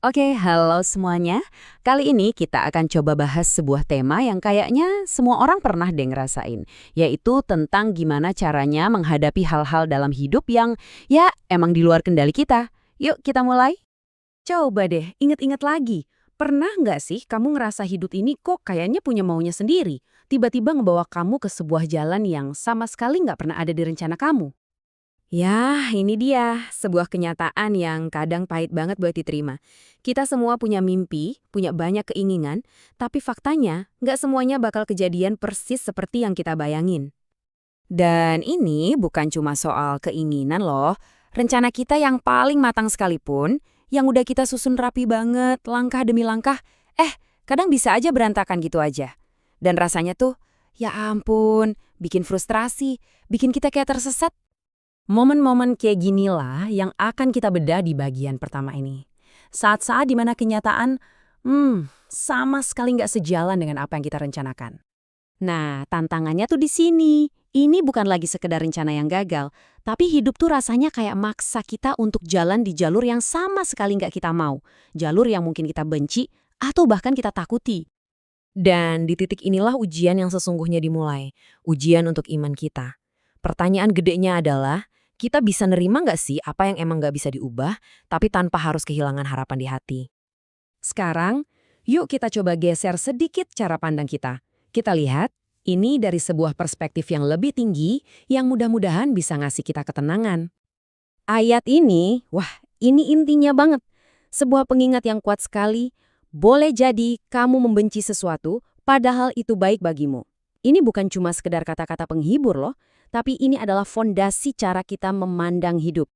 Oke, halo semuanya. Kali ini kita akan coba bahas sebuah tema yang kayaknya semua orang pernah deh ngerasain, yaitu tentang gimana caranya menghadapi hal-hal dalam hidup yang ya emang di luar kendali kita. Yuk kita mulai. Coba deh, inget-inget lagi. Pernah nggak sih kamu ngerasa hidup ini kok kayaknya punya maunya sendiri? Tiba-tiba ngebawa kamu ke sebuah jalan yang sama sekali nggak pernah ada di rencana kamu. Ya, ini dia, sebuah kenyataan yang kadang pahit banget buat diterima. Kita semua punya mimpi, punya banyak keinginan, tapi faktanya nggak semuanya bakal kejadian persis seperti yang kita bayangin. Dan ini bukan cuma soal keinginan loh. Rencana kita yang paling matang sekalipun, yang udah kita susun rapi banget, langkah demi langkah, kadang bisa aja berantakan gitu aja. Dan rasanya tuh, ya ampun, bikin frustrasi, bikin kita kayak tersesat. Momen-momen kayak ginilah yang akan kita bedah di bagian pertama ini. Saat-saat dimana kenyataan, sama sekali nggak sejalan dengan apa yang kita rencanakan. Nah, tantangannya tuh di sini. Ini bukan lagi sekedar rencana yang gagal, tapi hidup tuh rasanya kayak maksa kita untuk jalan di jalur yang sama sekali nggak kita mau. Jalur yang mungkin kita benci atau bahkan kita takuti. Dan di titik inilah ujian yang sesungguhnya dimulai. Ujian untuk iman kita. Pertanyaan gedenya adalah, kita bisa nerima nggak sih apa yang emang nggak bisa diubah, tapi tanpa harus kehilangan harapan di hati? Sekarang, yuk kita coba geser sedikit cara pandang kita. Kita lihat, ini dari sebuah perspektif yang lebih tinggi yang mudah-mudahan bisa ngasih kita ketenangan. Ayat ini, wah, ini intinya banget. Sebuah pengingat yang kuat sekali, boleh jadi kamu membenci sesuatu, padahal itu baik bagimu. Ini bukan cuma sekedar kata-kata penghibur loh, tapi ini adalah fondasi cara kita memandang hidup.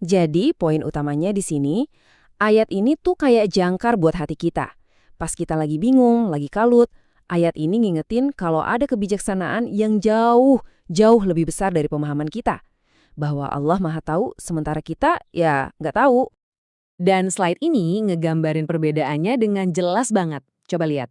Jadi, poin utamanya di sini, ayat ini tuh kayak jangkar buat hati kita. Pas kita lagi bingung, lagi kalut, ayat ini ngingetin kalau ada kebijaksanaan yang jauh, jauh lebih besar dari pemahaman kita. Bahwa Allah Maha Tahu, sementara kita ya nggak tahu. Dan slide ini ngegambarin perbedaannya dengan jelas banget. Coba lihat.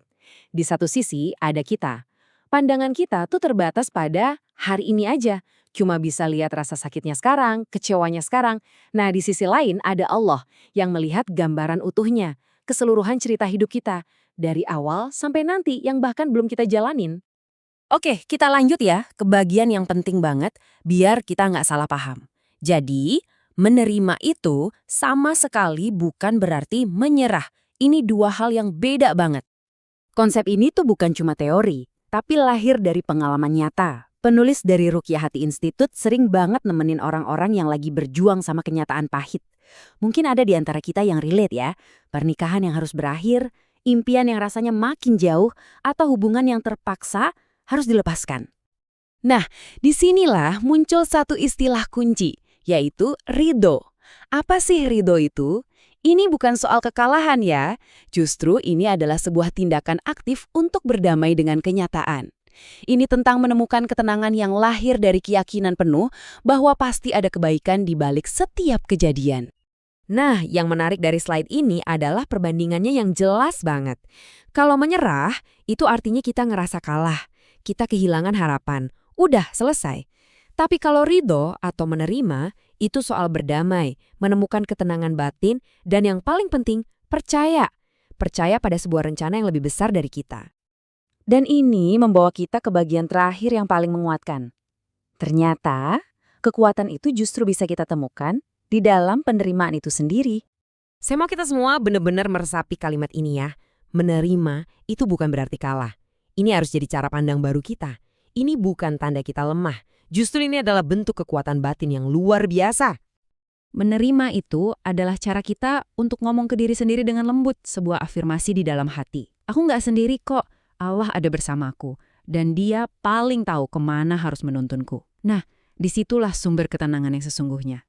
Di satu sisi ada kita. Pandangan kita tuh terbatas pada hari ini aja. Cuma bisa lihat rasa sakitnya sekarang, kecewanya sekarang. Nah, di sisi lain ada Allah yang melihat gambaran utuhnya, keseluruhan cerita hidup kita, dari awal sampai nanti yang bahkan belum kita jalanin. Oke, kita lanjut ya ke bagian yang penting banget biar kita nggak salah paham. Jadi, menerima itu sama sekali bukan berarti menyerah. Ini dua hal yang beda banget. Konsep ini tuh bukan cuma teori, tapi lahir dari pengalaman nyata. Penulis dari Ruqyah Hati Institute sering banget nemenin orang-orang yang lagi berjuang sama kenyataan pahit. Mungkin ada di antara kita yang relate ya, pernikahan yang harus berakhir, impian yang rasanya makin jauh, atau hubungan yang terpaksa harus dilepaskan. Nah, disinilah muncul satu istilah kunci, yaitu ridho. Apa sih ridho itu? Ini bukan soal kekalahan ya, justru ini adalah sebuah tindakan aktif untuk berdamai dengan kenyataan. Ini tentang menemukan ketenangan yang lahir dari keyakinan penuh bahwa pasti ada kebaikan di balik setiap kejadian. Nah, yang menarik dari slide ini adalah perbandingannya yang jelas banget. Kalau menyerah, itu artinya kita ngerasa kalah. Kita kehilangan harapan. Udah, selesai. Tapi kalau ridho atau menerima, itu soal berdamai, menemukan ketenangan batin, dan yang paling penting, percaya. Percaya pada sebuah rencana yang lebih besar dari kita. Dan ini membawa kita ke bagian terakhir yang paling menguatkan. Ternyata, kekuatan itu justru bisa kita temukan di dalam penerimaan itu sendiri. Saya mau kita semua benar-benar meresapi kalimat ini ya. Menerima itu bukan berarti kalah. Ini harus jadi cara pandang baru kita. Ini bukan tanda kita lemah. Justru ini adalah bentuk kekuatan batin yang luar biasa. Menerima itu adalah cara kita untuk ngomong ke diri sendiri dengan lembut, sebuah afirmasi di dalam hati. Aku nggak sendiri kok, Allah ada bersamaku, dan Dia paling tahu kemana harus menuntunku. Nah, disitulah sumber ketenangan yang sesungguhnya.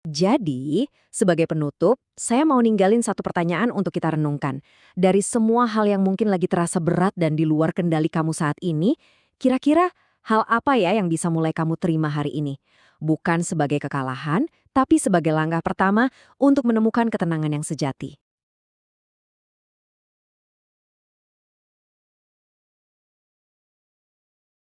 Jadi, sebagai penutup, saya mau ninggalin satu pertanyaan untuk kita renungkan. Dari semua hal yang mungkin lagi terasa berat dan di luar kendali kamu saat ini, kira-kira hal apa ya yang bisa mulai kamu terima hari ini? Bukan sebagai kekalahan, tapi sebagai langkah pertama untuk menemukan ketenangan yang sejati.